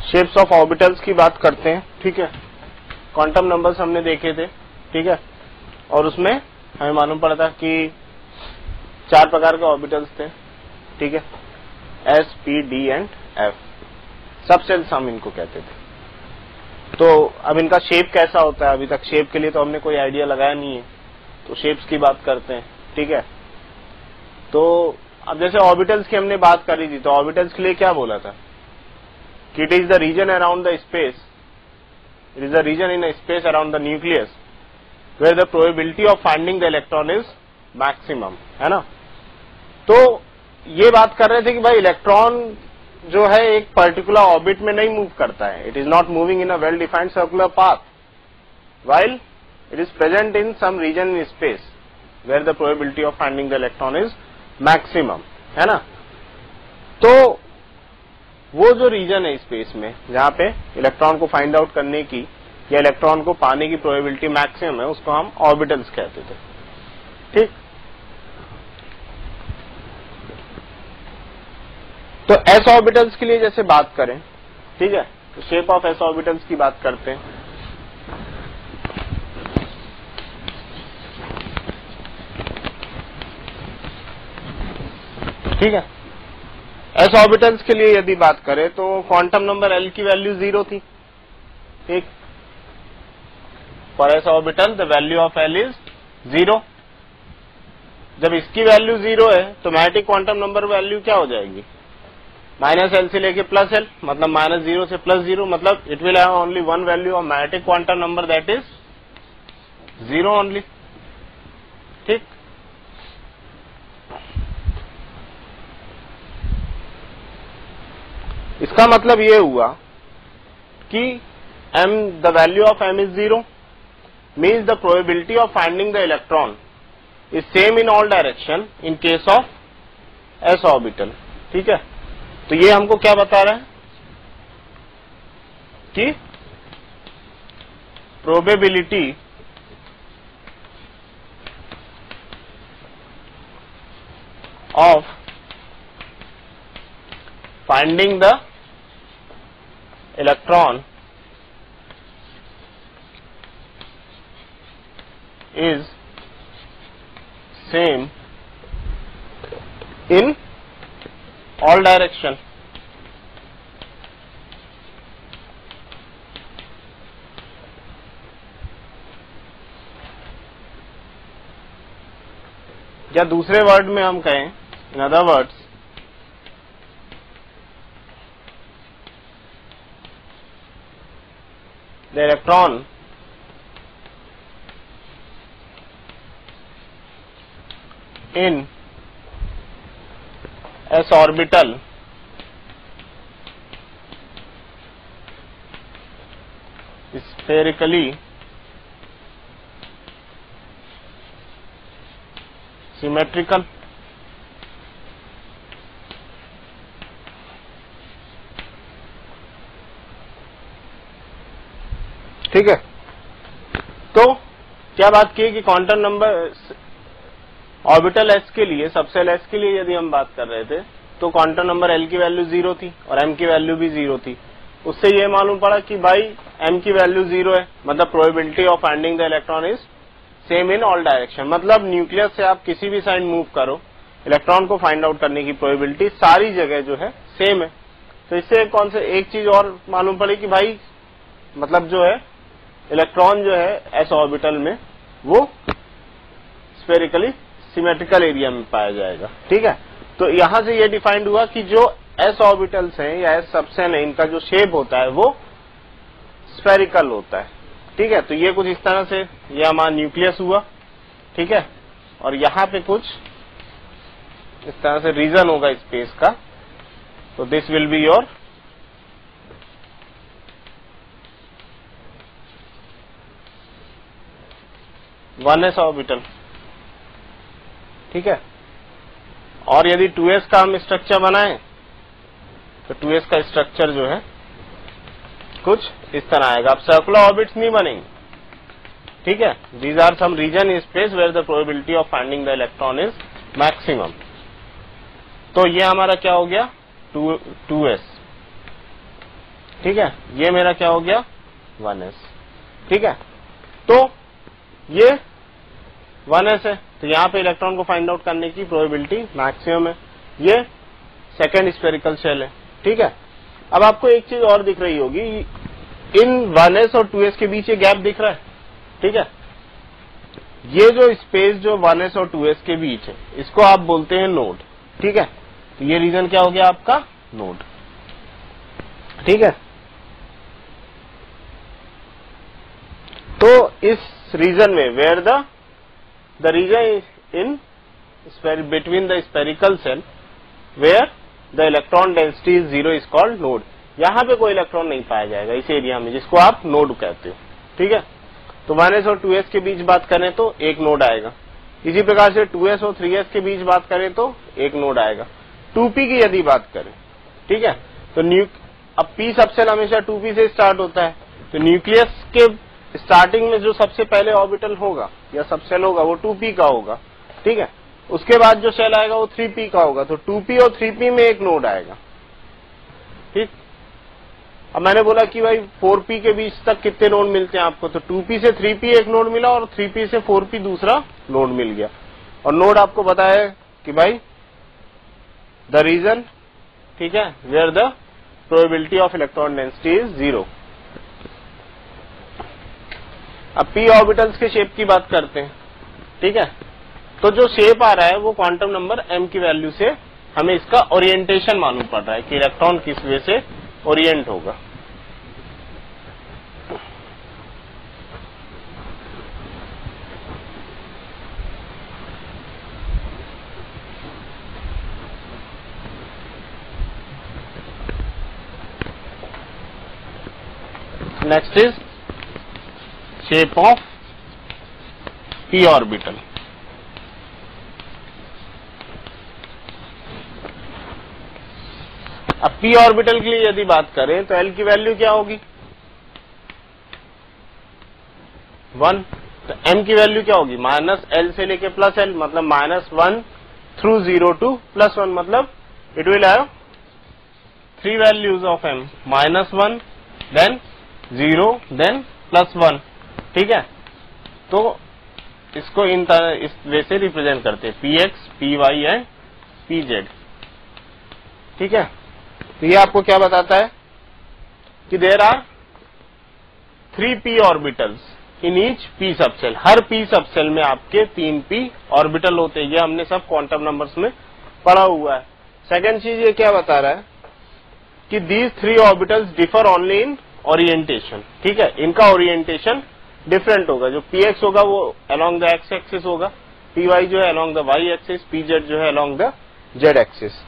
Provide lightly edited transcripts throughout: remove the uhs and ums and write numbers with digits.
Shapes of orbitals की बात करते हैं, ठीक है। क्वांटम नंबर्स हमने देखे थे, ठीक है, और उसमें हमें मालूम पड़ा था कि 4 प्रकार के ऑर्बिटल्स थे, ठीक है, S, P, D and F। Subcells हम इनको कहते थे। तो अब इनका शेप कैसा होता है, अभी तक शेप के लिए तो हमने कोई आइडिया लगाया नहीं है, तो शेप्स की बात करते हैं, ठीक है। तो अब जैसे ऑर्बिटल्स की हमने बात करी थी, तो ऑर्बिटल्स के लिए क्या बोला था कि it is the region around the space, it is the region in space around the nucleus where the probability of finding the electron is maximum, है ना। तो ये बात कर रहे थे कि भाई इलेक्ट्रॉन जो है एक पर्टिकुलर ऑर्बिट में नहीं मूव करता है, it is not moving in a well defined circular path while it is present in some region in space where the probability of finding the electron is maximum, है ना। तो वो जो reason है स्पेस में जहां पे इलेक्ट्रॉन को फाइंड आउट करने की या इलेक्ट्रॉन को पाने की प्रोबेबिलिटी मैक्सिमम है, उसको हम ऑर्बिटल्स कहते थे, ठीक। तो एस ऑर्बिटल्स के लिए जैसे बात करें, ठीक है, तो शेप ऑफ एस ऑर्बिटल्स की बात करते हैं। ठीक है, एस ऑर्बिटल्स के लिए यदि बात करें तो क्वांटम नंबर एल की वैल्यू 0 थी, ठीक। For S orbital the value of L is 0। जब इसकी वैल्यू 0 है तो मैग्नेटिक क्वांटम नंबर वैल्यू क्या हो जाएगी, -L से लेके +L, मतलब -0 से +0, मतलब it will have only one value of magnetic quantum number, that is 0 only, ठीक। इसका मतलब ये हुआ कि the value of m is 0 means the probability of finding the electron is same in all direction in case of s orbital, ठीक है। तो ये हमको क्या बता रहा है कि probability of finding the electron is same in all direction, या दूसरे वर्ड में हम कहें, in other words, the electron in s orbital spherically symmetrical, ठीक है। तो क्या बात की कि क्वांटम नंबर ऑर्बिटल एस के लिए, सबसेल एस के लिए यदि हम बात कर रहे थे तो क्वांटम नंबर एल की वैल्यू 0 थी और एम की वैल्यू भी 0 थी। उससे ये मालूम पड़ा कि भाई एम की वैल्यू 0 है, मतलब probability of finding the electron is same in all direction, मतलब न्यूक्लियस से आप किसी भी साइड मूव करो, इलेक्ट्रॉन को फाइंड आउट करने की प्रोबेबिलिटी सारी जगह जो है सेम है। तो इससे कौन से एक चीज और मालूम पड़ी कि भाई मतलब जो है इलेक्ट्रॉन जो है एस ऑर्बिटल में वो स्फेरिकली सिमेट्रिकल एरिया में पाया जाएगा, ठीक है। तो यहां से ये डिफाइंड हुआ कि जो एस ऑर्बिटल्स हैं या एस सबसेल है, इनका जो शेप होता है वो स्फेरिकल होता है, ठीक है। तो ये कुछ इस तरह से ये हमारा न्यूक्लियस हुआ, ठीक है, और यहां पे कुछ इस तरह से रीजन होगा स्पेस का, तो this will be your one S orbital, ठीक है। और यदि 2s का हम स्ट्रक्चर बनाएं तो 2s का स्ट्रक्चर जो है कुछ इस तरह आएगा। अब सर्कुलर ऑर्बिट्स नहीं बनेंगे, ठीक है। These are some region in space where the probability of finding the electron is maximum. तो ये हमारा क्या हो गया 2s, ठीक है, ये मेरा क्या हो गया 1s। ठीक है, तो ये 1s है, तो यहां पे इलेक्ट्रॉन को फाइंड आउट करने की प्रोबेबिलिटी मैक्सिमम है। ये सेकेंड स्फेरिकल शेल है। ठीक है, अब आपको एक चीज और दिख रही होगी, इन 1s और 2s के बीच ये गैप दिख रहा है। ठीक है, ये जो स्पेस जो 1s और 2s के बीच है, इसको आप बोलते हैं नोड। ठीक है, तो ये रीजन क्या हो गया आपका नोड। ठीक है, तो इस रीजन में where the region in between the spherical shell where the electron density is 0 is called node. यहां पे कोई इलेक्ट्रॉन नहीं पाया जाएगा इस एरिया में, जिसको आप नोड कहते हो। ठीक है, तो 1s और 2s के बीच बात करें तो एक नोड आएगा। इसी प्रकार से 2s और 3s के बीच बात करें तो एक नोड आएगा। 2p की यदि बात करें, ठीक है, तो अब p सबसेल हमेशा 2p से स्टार्ट होता है, तो न्यूक्लियस के स्टार्टिंग में जो सबसे पहले ऑर्बिटल होगा या सबसेल होगा वो 2p का होगा। ठीक है, उसके बाद जो शेल आएगा वो 3p का होगा, तो 2p और 3p में एक नोड आएगा। ठीक, अब मैंने बोला कि भाई 4p के बीच तक कितने नोड मिलते हैं आपको, तो 2p से 3p एक नोड मिला और 3p से 4p दूसरा नोड मिल गया। और नोड आपको पता है कि भाई द रीजन, ठीक है, where the probability of electron density is 0। अब p ऑर्बिटल्स के शेप की बात करते हैं। ठीक है, तो जो शेप आ रहा है वो क्वांटम नंबर m की वैल्यू से हमें इसका ओरिएंटेशन मालूम पड़ रहा है कि इलेक्ट्रॉन किस वे से ओरिएंट होगा। Next is shape of p orbital. अब p ऑर्बिटल के लिए यदि बात करें तो l की वैल्यू क्या होगी 1, तो m की वैल्यू क्या होगी -l से लेके +l, मतलब -1 थ्रू 0 टू +1, मतलब it will have 3 values of m, -1 then 0 then +1। ठीक है, तो इसको इस वे से रिप्रेजेंट करते हैं px, py एंड pz। ठीक है, तो ये आपको क्या बताता है कि there are 3p orbitals in each p subshell. हर p सबसेल में आपके 3p ऑर्बिटल होते हैं, ये हमने सब क्वांटम नंबर्स में पढ़ा हुआ है। सेकेंड चीज ये क्या बता रहा है कि these 3 orbitals differ only in orientation. ठीक है, इनका ओरिएंटेशन डिफरेंट होगा। जो px होगा वो अलोंग द x एक्सिस होगा, py जो है along the y axis, pz जो है अलोंग द z एक्सिस।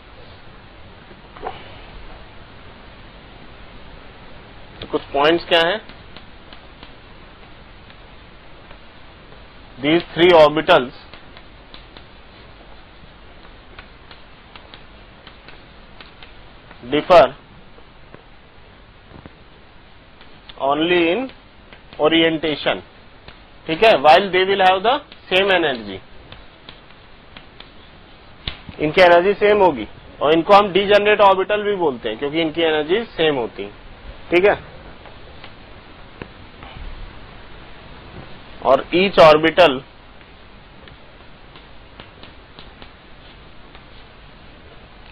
कुछ पॉइंट्स क्या हैं, these 3 orbitals differ only in orientation। ठीक है, while they will have the same energy, इनकी एनर्जी सेम होगी और इनको हम डीजेनरेट ऑर्बिटल भी बोलते हैं क्योंकि इनकी एनर्जी सेम होती है। ठीक है, और each orbital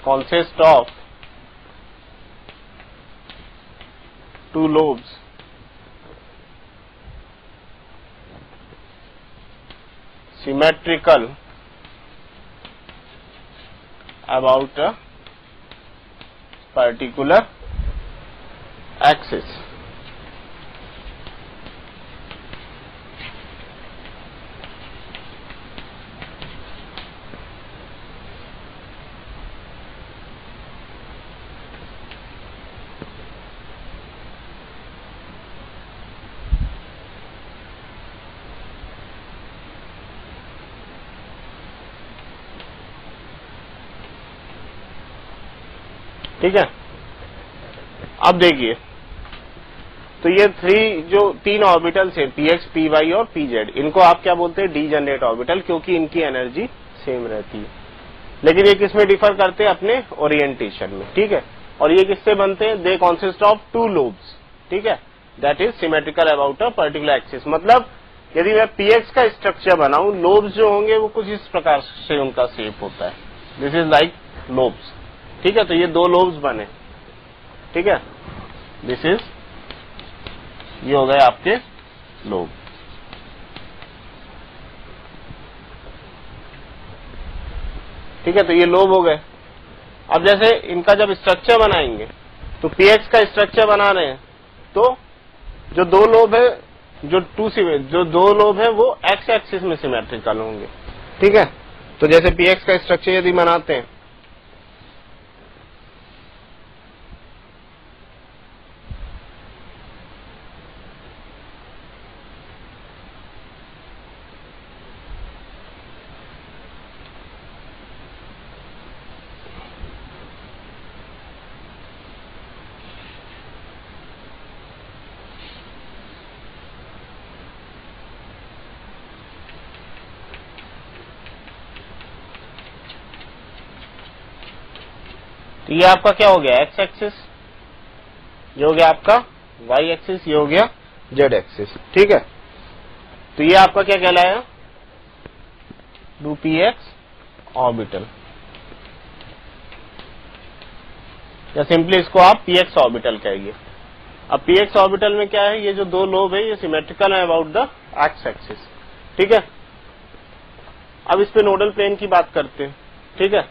consists of 2 lobes symmetrical about a particular axis। ठीक है, अब देखिए, तो ये 3 ऑर्बिटल्स हैं px, py और pz, इनको आप क्या बोलते हैं डीजेनरेट ऑर्बिटल, क्योंकि इनकी एनर्जी सेम रहती है। लेकिन ये किसमें डिफर करते हैं अपने ओरिएंटेशन में। ठीक है, और ये किससे बनते हैं? दे कॉन्सिस्ट ऑफ टू लोब्स, ठीक है, that is symmetrical about a particular axis. मतलब यदि मैं पीएक्स का स्ट्रक्चर बनाऊं, लोब्स जो होंगे वो कुछ इस प्रकार से उनका शेप होता है, दिस इज लाइक लोब्स, ठीक है। तो ये 2 लोब्स बने, ठीक है, दिस इज, ये हो गए आपके लोब, ठीक है। तो ये लोब हो गए। अब जैसे इनका जब स्ट्रक्चर बनाएंगे तो पीएक्स का स्ट्रक्चर बना रहे हैं, तो जो 2 लोब है, जो 2 लोब है वो एक्स एक्सिस में सिमेट्रिकल होंगे, ठीक है। तो जैसे पीएक्स का स्ट्रक्चर यदि बनाते हैं, तो ये आपका क्या हो गया? एक्स एक्सिस, ये हो गया आपका वाई एक्सिस, ये हो गया जेड एक्सिस, ठीक है। तो ये आपका क्या कहलाया? डू पीएक्स ऑर्बिटल, या सिंपली इसको आप पीएक्स ऑर्बिटल कहिए। अब पीएक्स ऑर्बिटल में क्या है? ये जो 2 लोब है ये सिमेट्रिकल है अबाउट द एक्स एक्सिस, ठीक है। अब इस पे नोडल प्लेन की बात करते हैं, ठीक है।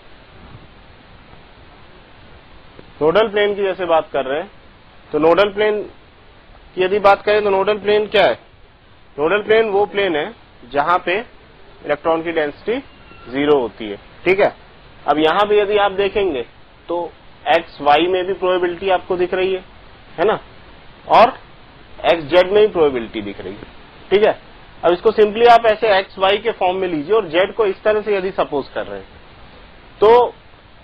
नोडल प्लेन की जैसे बात कर रहे हैं, तो नोडल प्लेन की यदि बात करें तो नोडल प्लेन क्या है? नोडल प्लेन वो प्लेन है जहां पे इलेक्ट्रॉन की डेंसिटी 0 होती है, ठीक है। अब यहां पे यदि आप देखेंगे तो एक्स वाई में भी प्रोबेबिलिटी आपको दिख रही है ना, और एक्स जेड में भी प्रोबेबिलिटी दिख रही है, ठीक है। अब इसको सिंपली आप ऐसे एक्स वाई के फॉर्म में लीजिए और जेड को इस तरह से यदि सपोज कर रहे हैं, तो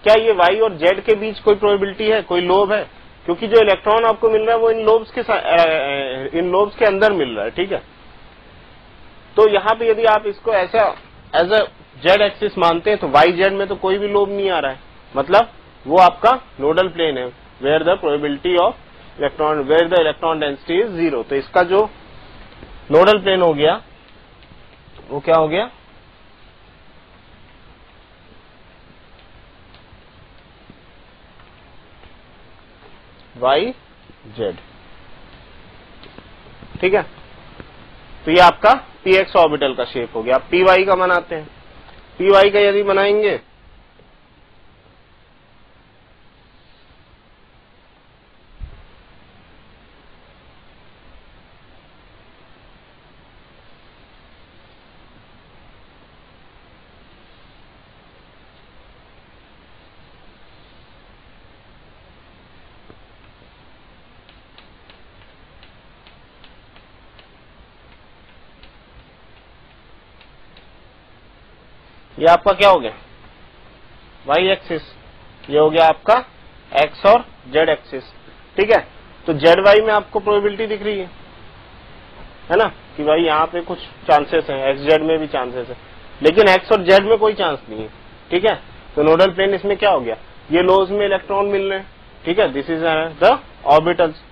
क्या ये वाई और जेड के बीच कोई प्रोबेबिलिटी है, कोई लोब है? क्योंकि जो इलेक्ट्रॉन आपको मिल रहा है वो इन लोब्स के अंदर मिल रहा है, ठीक है। तो यहां पे यदि आप इसको ऐसा एज अ जेड एक्सिस मानते हैं तो वाई जेड में तो कोई भी लोब नहीं आ रहा है, मतलब वो आपका नोडल प्लेन है where the probability of electron, where the electron density is 0। तो इसका जो नोडल प्लेन हो गया वो क्या हो गया? वाई जेड, ठीक है। तो ये आपका पीएक्स ऑर्बिटल का शेप हो गया। आप पी वाई का बनाते हैं, पी वाई का यदि बनाएंगे ये आपका क्या हो गया? वाई एक्सिस, ये हो गया आपका एक्स और जेड एक्सिस, ठीक है। तो जेड वाई में आपको प्रोबेबिलिटी दिख रही है ना, कि भाई यहाँ पे कुछ चांसेस हैं, एक्स जेड में भी चांसेस है, लेकिन एक्स और जेड में कोई चांस नहीं है, ठीक है। तो नोडल प्लेन इसमें क्या हो गया? ये लोज में इलेक्ट्रॉन मिल रहे हैं, ठीक है, दिस इज द ऑर्बिटल्स।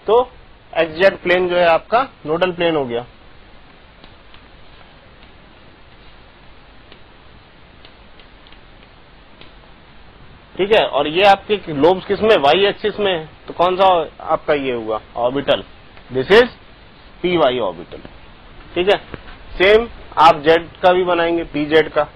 तो एक्स जेड प्लेन जो है आपका नोडल प्लेन हो गया, ठीक है। और ये आपके लोब्स किस में? वाई एक्सिस में है, तो कौन सा आपका ये हुआ? Orbital, this is P Y orbital, ठीक है। सेम आप जेड का भी बनाएंगे, पी जेड का,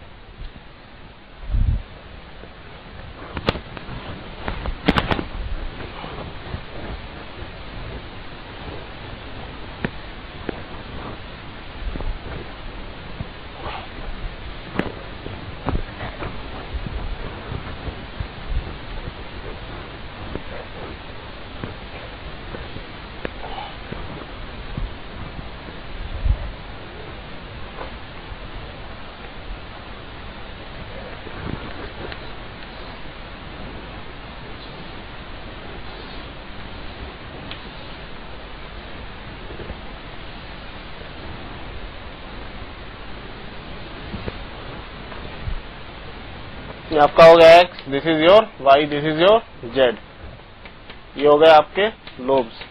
आपका हो गया X, this is your Y, this is your Z, ये हो गए आपके लोब्स।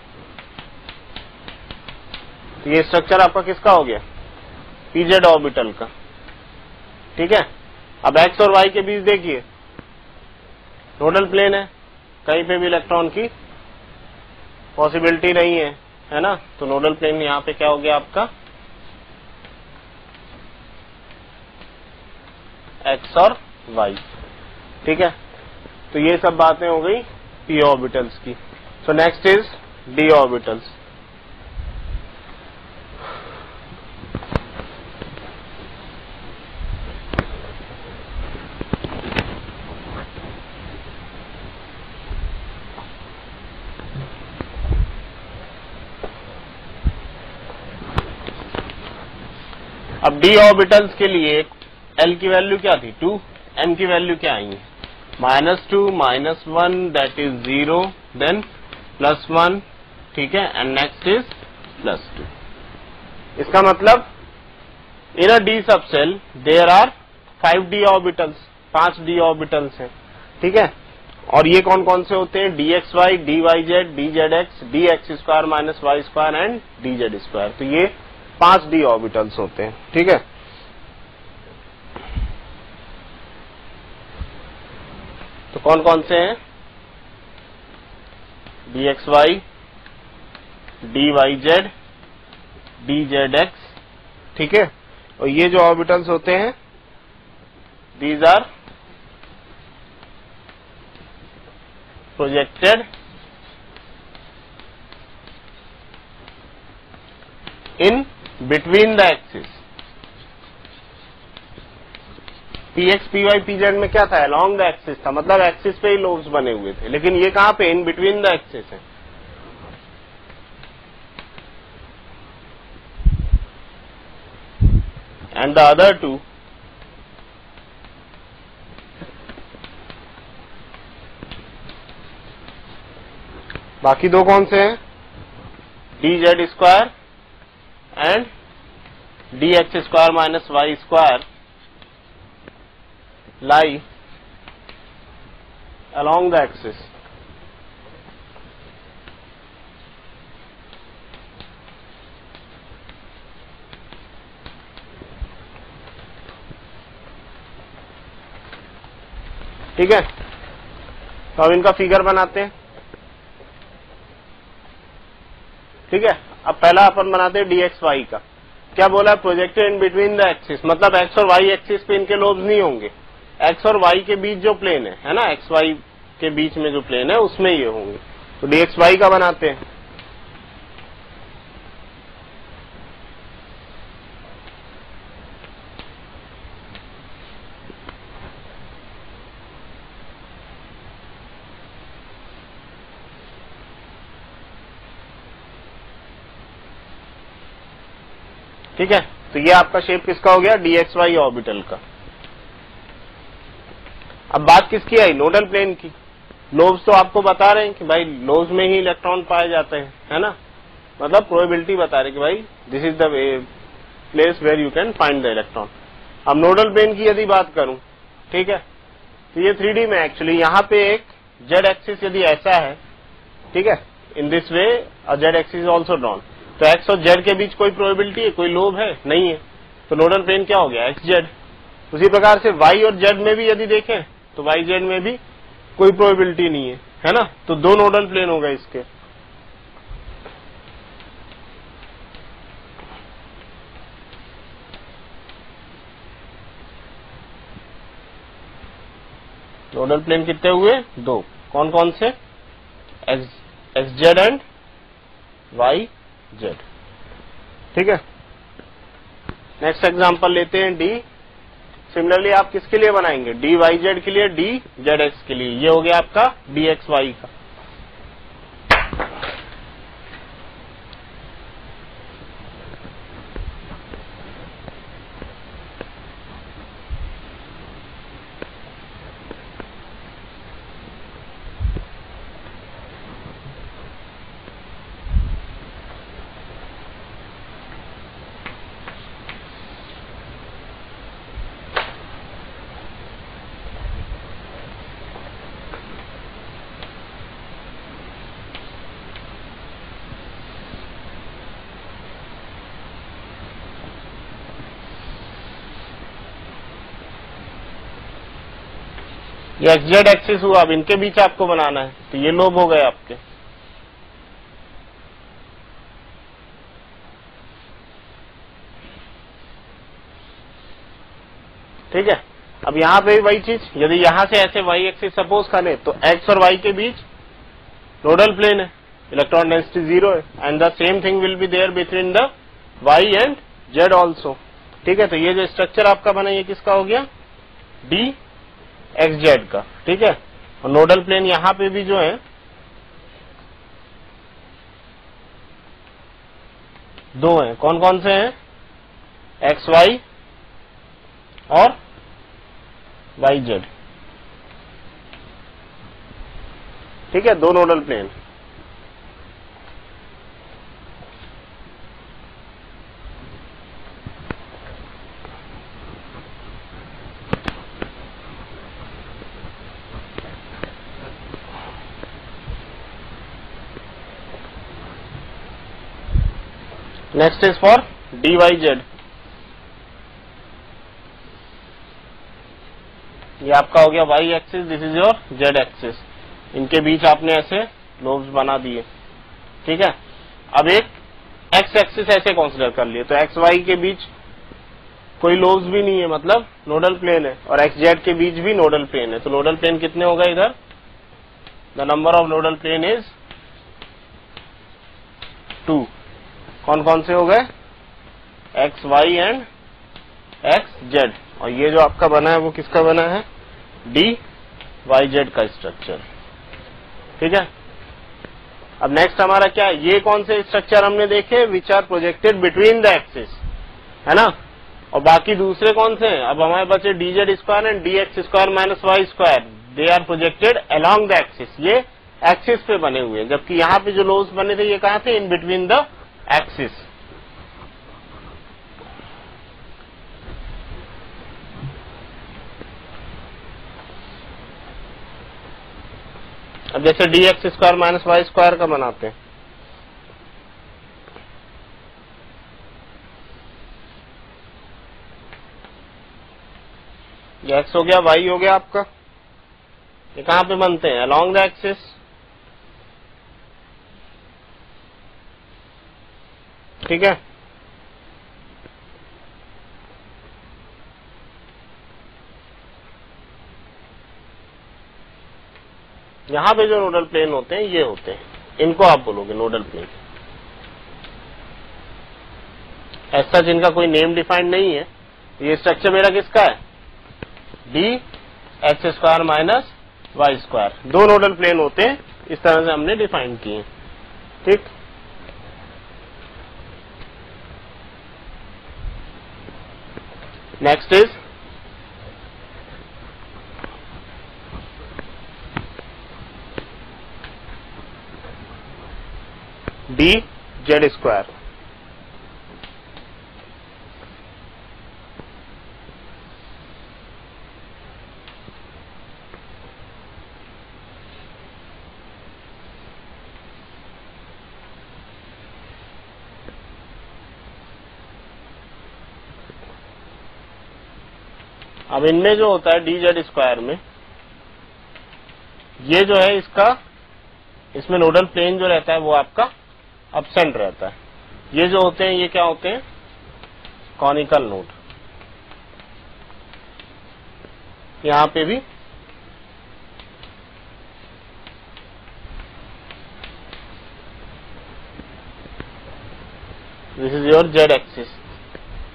तो ये स्ट्रक्चर आपका किसका हो गया? पीजेड ऑर्बिटल का। ठीक है, अब एक्स और वाई के बीच देखिए नोडल प्लेन है, कहीं पे भी इलेक्ट्रॉन की पॉसिबिलिटी नहीं है ना। तो नोडल प्लेन यहां पे क्या हो गया आपका? एक्स और वाई। ठीक है, तो ये सब बातें हो गई पी ऑर्बिटल्स की। So next is D orbitals. अब डी ऑर्बिटल्स के लिए एल की वैल्यू क्या थी? 2, एम की वैल्यू क्या आई है? -2, -1 दैट इज 0, देन +1। ठीक है, एंड नेक्स्ट इज +2। इसका मतलब in a D subshell there are 5 D orbitals, 5 D orbitals हैं। ठीक है, और ये कौन कौन से होते हैं? dxy, dyz, dzx, dx² - y² and dz²। तो ये 5 डी ऑर्बिटल्स होते हैं। ठीक है, तो कौन कौन से हैं? dxy, dyz, dzx। ठीक है, और ये जो ऑर्बिटल्स होते हैं these are projected in between the axis. px, py, pz में क्या था? अलोंग द एक्सिस था, मतलब एक्सिस पे ही लोब्स बने हुए थे, लेकिन ये कहां पे? इन बिटवीन द एक्सिस है। एंड द अदर टू बाकी दो कौन से हैं? dz² and dx² - y² lie along the axis। ठीक है, तो अब इनका फिगर बनाते हैं। ठीक है, अब पहला अपन बनाते हैं dxy का। क्या बोला? Projected in between the axis, मतलब एक्स और वाई एक्सिस पे इनके लोब्स नहीं होंगे, एक्स और वाई के बीच जो प्लेन है ना, एक्स वाई के बीच में जो प्लेन है उसमें ये होंगे। तो dxy का बनाते हैं। ठीक है, तो ये आपका शेप किसका हो गया? dxy ऑर्बिटल का। अब बात किसकी आई? नोडल प्लेन की। लोब्स तो आपको बता रहे हैं कि भाई लोब्स में ही इलेक्ट्रॉन पाए जाते हैं, है ना, मतलब प्रोबेबिलिटी बता रहे कि भाई this is the place where you can find the electron. अब नोडल प्लेन की यदि बात करूं, ठीक है, तो ये 3D में एक्चुअली यहाँ पे एक जेड एक्सिस यदि ऐसा है, ठीक है, in this way a Z axis is also drawn, तो एक्स और जेड के बीच कोई प्रोबेबिलिटी है? कोई लोब है? नहीं है। तो नोडल प्लेन क्या हो गया? X Z. उसी प्रकार से वाई और जेड में भी यदि देखें तो वाई जेड में भी कोई प्रोबेबिलिटी नहीं है ना, तो दो नोडल प्लेन हो गए इसके। नोडल प्लेन कितने हुए? दो। कौन कौन से? X Z and Y Z. ठीक है, नेक्स्ट एग्जांपल लेते हैं डी। सिमिलरली आप किसके लिए बनाएंगे? डी वाई जेड के लिए, डी जेड एक्स के लिए। ये हो गया आपका डी एक्स वाई का। ये एक्स जेड एक्सिस हुआ, अब इनके बीच आपको बनाना है, तो ये लोब हो गए आपके। ठीक है, अब यहां पे भी वही चीज, यदि यहां से ऐसे वाई एक्सिस सपोज करें तो एक्स और वाई के बीच नोडल प्लेन है, इलेक्ट्रॉन डेंसिटी 0 है, and the same thing will be there between the Y and Z also. ठीक है, तो ये जो स्ट्रक्चर आपका बना ये किसका हो गया, डी एक्स जेड का। ठीक है, और नोडल प्लेन यहां पे भी जो है दो हैं, कौन कौन से हैं, एक्स वाई और वाई जेड। ठीक है, दो nodal plane. Next is for D Y Z. ये आपका हो गया Y axis, this is your Z axis, इनके बीच आपने ऐसे लोब्स बना दिए। ठीक है, अब एक एक्स एक्सिस ऐसे कंसीडर कर लिए, तो एक्स वाई के बीच कोई लोब्स भी नहीं है, मतलब नोडल प्लेन है, और एक्स जेड के बीच भी नोडल प्लेन है। तो नोडल प्लेन कितने हो गए इधर, the number of nodal plane is 2। कौन कौन से हो गए, X Y and X Z, और ये जो आपका बना है वो किसका बना है, डी वाई जेड का स्ट्रक्चर। ठीक है, अब नेक्स्ट हमारा क्या है, ये कौन से स्ट्रक्चर हमने देखे, which are projected between the axis, है ना, और बाकी दूसरे कौन से हैं, अब हमारे बचे D Z square and D X square minus Y square, they are projected along the axis, ये एक्सिस पे बने हुए हैं, जबकि यहाँ पे जो लोब्स बने थे ये कहाँ थे, इन बिटवीन द एक्सिस। अब जैसे D X square minus Y square का बनाते हैं, ये एक्स हो गया, वाई हो गया आपका, ये कहां पे बनते हैं, अलोंग द एक्सिस। ठीक है, यहां पे जो नोडल प्लेन होते हैं ये होते हैं, इनको आप बोलोगे नोडल प्लेन। ऐसा जिनका कोई नेम डिफाइंड नहीं है, ये स्ट्रक्चर मेरा किसका है, D X square minus Y square, दो नोडल प्लेन होते हैं, इस तरह से हमने डिफाइन किए। ठीक, next is D Z square. अब इनमें जो होता है डी जेड स्क्वायर में, ये जो है इसका, इसमें नोडल प्लेन जो रहता है वो आपका एब्सेंट रहता है। ये जो होते हैं ये क्या होते हैं, कॉनिकल नोड। यहां पे भी this is your Z axis,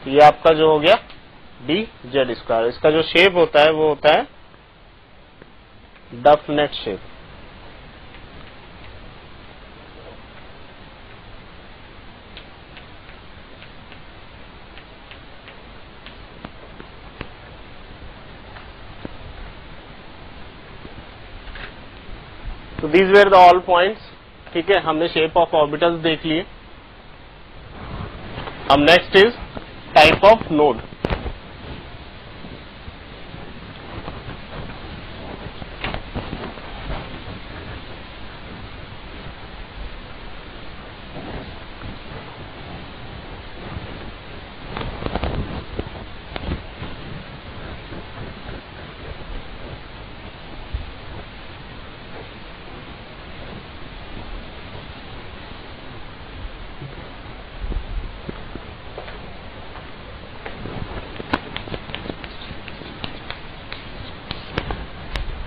ये आपका जो हो गया डी जेड स्क्वायर। इसका जो शेप होता है वो होता है डफ नेट शेप। तो these were the all points. ठीक है, हमने शेप ऑफ ऑर्बिटल्स देख लिए। अब next is type of node.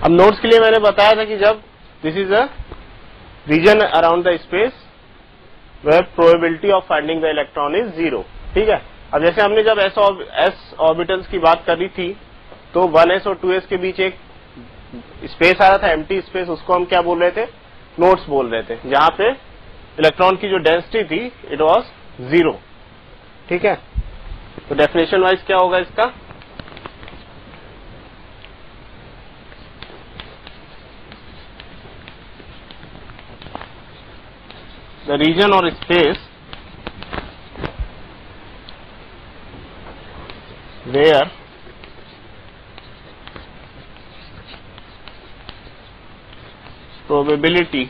अब नोड्स के लिए मैंने बताया था कि जब this is a region around the space where probability of finding the electron is 0, ठीक है। अब जैसे हमने जब एस ऑर्बिटल्स की बात करी थी तो 1s और 2s के बीच एक स्पेस आ रहा था, एम्प्टी स्पेस, उसको हम क्या बोल रहे थे, नोड्स बोल रहे थे, जहां पे इलेक्ट्रॉन की जो डेंसिटी थी इट वाज 0, ठीक है। तो डेफिनेशन वाइज क्या होगा इसका, द रीजन और space where probability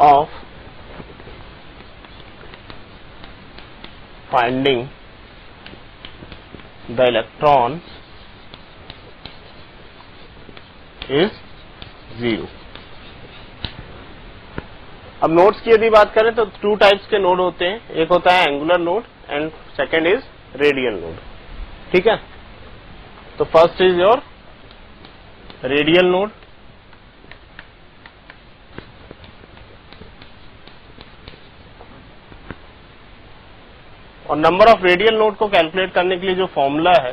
of finding the electron is 0। अब नोड्स की यदि बात करें तो 2 टाइप्स के नोड होते हैं, एक होता है angular node and second is radial node, ठीक है। तो first is your radial node, और नंबर ऑफ रेडियल नोड को कैलकुलेट करने के लिए जो फॉर्मूला है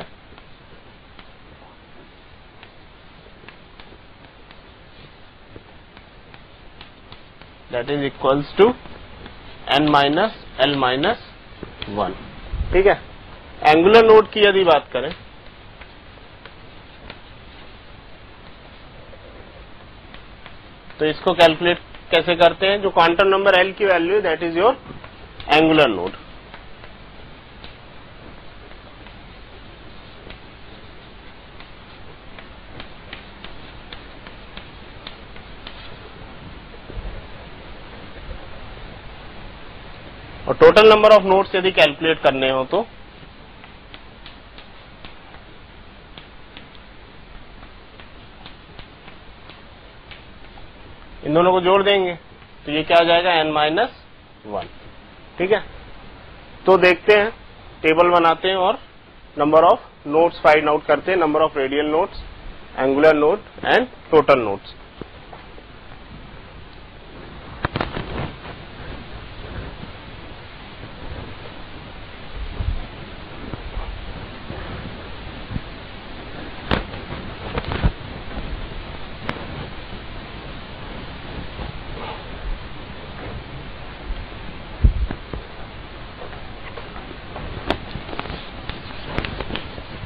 that is equals to n minus l minus 1, ठीक है। एंगुलर नोड की यदि बात करें तो इसको कैलकुलेट कैसे करते हैं, जो क्वांटम नंबर l की value that is your angular node. और टोटल नंबर ऑफ नोड्स यदि कैलकुलेट करने हो तो इन दोनों को जोड़ देंगे तो ये क्या आ जाएगा, n माइनस 1, ठीक है। तो देखते हैं, टेबल बनाते हैं और number of nodes find out करते हैं, number of radial nodes, angular node and total nodes.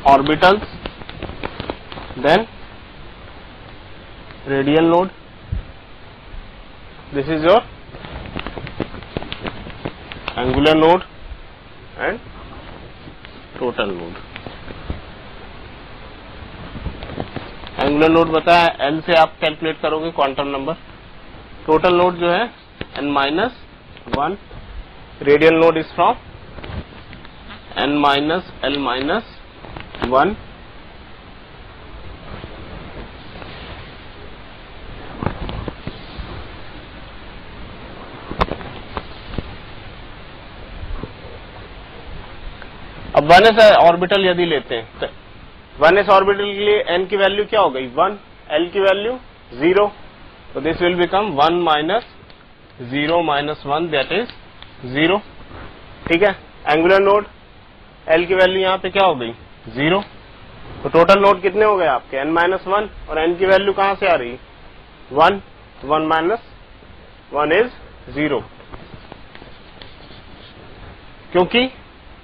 Orbitals, then radial node, this is your angular node and total node। Angular node बताया L से आप कैलकुलेट करोगे quantum number, total node जो है n minus 1, radial node is from n minus l minus 1, अब 1s orbital यदि लेते हैं तो 1s ऑर्बिटल के लिए n की वैल्यू क्या हो गई 1, l की वैल्यू 0, तो this will become 1 minus 0 minus 1 that is 0, ठीक है। एंगुलर नोड l की वैल्यू यहाँ पे क्या हो गई 0, तो टोटल नोड कितने हो गए आपके n माइनस 1, और n की वैल्यू कहां से आ रही 1, तो 1 माइनस 1 इज 0, क्योंकि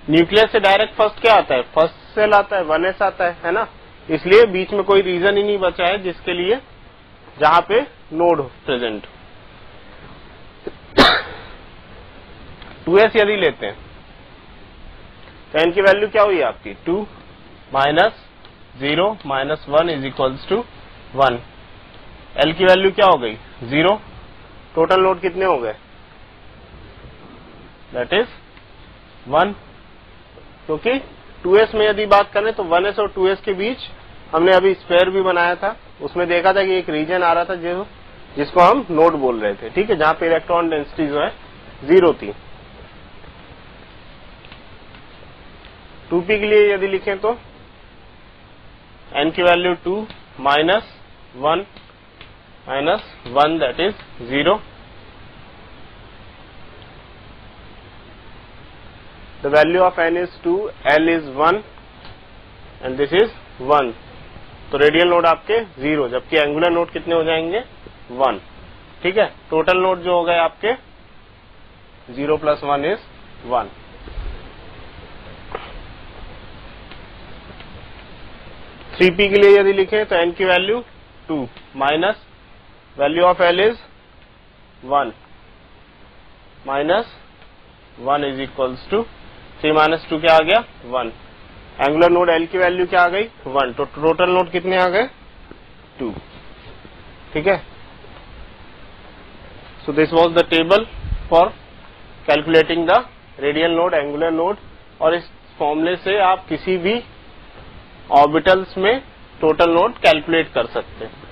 न्यूक्लियस से डायरेक्ट फर्स्ट क्या आता है, फर्स्ट सेल आता है, 1s आता है ना, इसलिए बीच में कोई रीजन ही नहीं बचा है जिसके लिए जहां पे नोड प्रेजेंट। 2s यदि लेते हैं तो n की वैल्यू क्या हुई आपकी 2 minus 0 minus 1 is equals to 1, l की वैल्यू क्या हो गई 0, टोटल नोड कितने हो गए दैट इज 1, क्योंकि 2s में यदि बात करें तो 1s और 2s के बीच हमने अभी स्क्वायर भी बनाया था, उसमें देखा था कि एक रीजन आ रहा था जिसको हम नोड बोल रहे थे, ठीक है, जहां पे इलेक्ट्रॉन डेंसिटी जो है 0 थी। 2p के लिए यदि लिखें तो n की value 2 minus 1 that is 0. The value of n is 2, L is 1 and this is 1. तो रेडियल नोड आपके 0, जबकि एंगुलर नोड कितने हो जाएंगे 1. ठीक है, टोटल नोड जो हो गए आपके 0 + 1 is 1. थ्री पी के लिए यदि लिखें तो n की value 2 minus value of L is 1 minus 1 is equals to 3 - 2 क्या आ गया 1. एंगुलर नोड L की वैल्यू क्या आ गई 1. तो टोटल नोड कितने आ गए 2. ठीक है. So this was the table for calculating the radial node, angular node. और इस फॉर्मूले से आप किसी भी ऑर्बिटल्स में टोटल नोड कैलकुलेट कर सकते हैं.